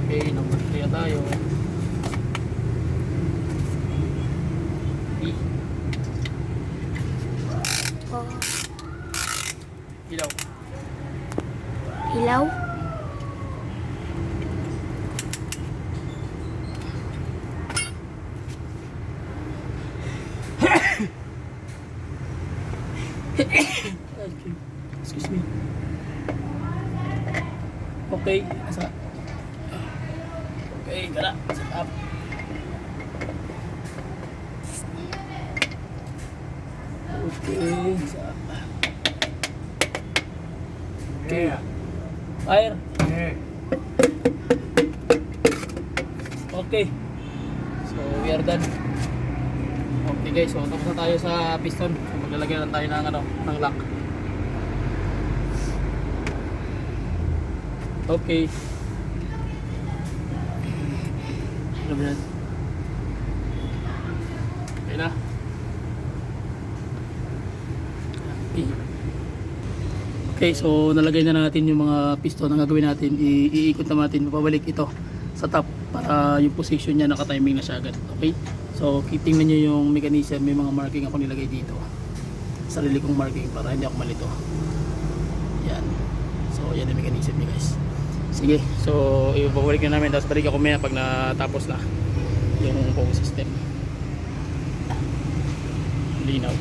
Okay, nag-baterya tayo. Oh. Ilaw. Ilaw? Excuse me. Okay, asa? Okay, gara. Set up. Okay, set up. Okay. Fire. Okay. So, we are done. Okay guys, so tapos na tayo sa piston. So, maglalagay na tayo ng ng lock. Okay. Ano ba yan? Okay na. Okay, so nalagay na natin yung mga piston. Ang gagawin natin, iikot na natin, pabalik ito sa top para yung position niya naka-timing na siya agad. Okay? So, tingnan nyo yung mechanism. May mga marking ako nilagay dito. Sarili kong marking para hindi ako malito. Yan. So, yan yung mechanism niya guys. Sige, so ibabalik na namin. Tapos balik ako maya pag natapos na yung power system. Linaw.